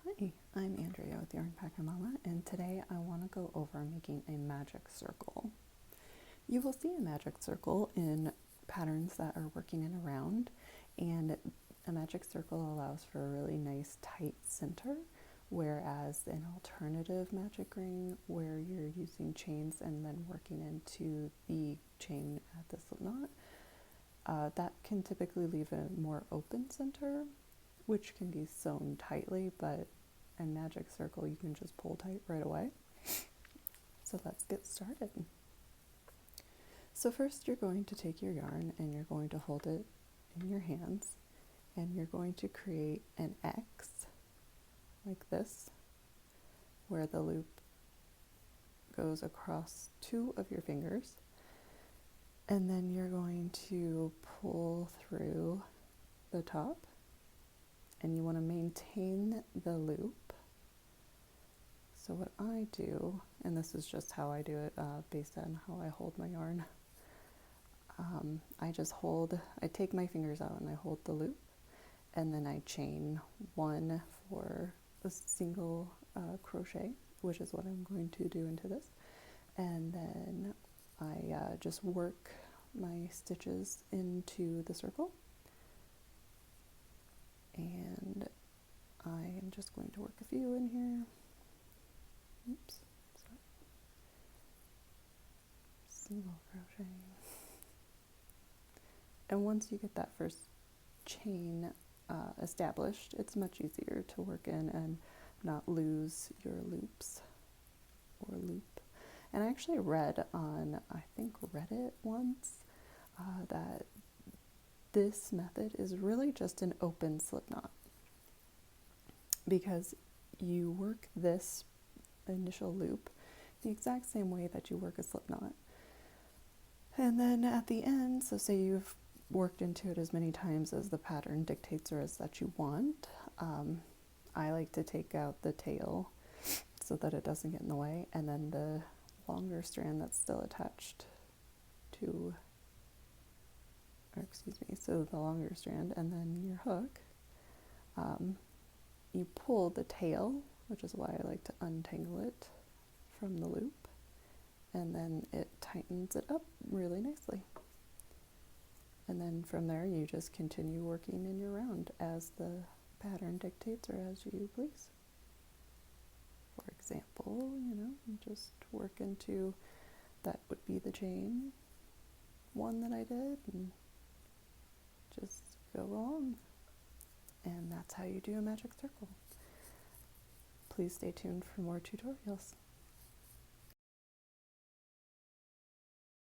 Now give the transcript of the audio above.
Hi, I'm Andrea with Yarn Packer Mama, and today I want to go over making a magic circle. You will see a magic circle in patterns that are working in a round, and a magic circle allows for a really nice tight center, whereas an alternative magic ring where you're using chains and then working into the chain at the slip knot, that can typically leave a more open center, which can be sewn tightly, but a magic circle you can just pull tight right away. So let's get started. So first you're going to take your yarn and you're going to hold it in your hands, and you're going to create an X like this, where the loop goes across two of your fingers, and then you're going to pull through the top, and you want to maintain the loop. So what I do, and this is just how I do it based on how I hold my yarn, I take my fingers out and I hold the loop, and then I chain one for a single crochet, which is what I'm going to do into this, and then I just work my stitches into the circle, and I am just going to work a few in here. Oops, sorry. Single crochet. And once you get that first chain established, it's much easier to work in and not lose your loops or loop. And I actually read on, I think, Reddit once that this method is really just an open slip knot, because you work this initial loop the exact same way that you work a slip knot. And then at the end, so say you've worked into it as many times as the pattern dictates or as that you want, I like to take out the tail so that it doesn't get in the way, and then the longer strand that's still attached to, so the longer strand, and then your hook, you pull the tail, which is why I like to untangle it from the loop, and then it tightens it up really nicely. And then from there you just continue working in your round as the pattern dictates or as you please. For example, you just work into, that would be the chain one that I did, and just go along. And that's how you do a magic circle. Please stay tuned for more tutorials.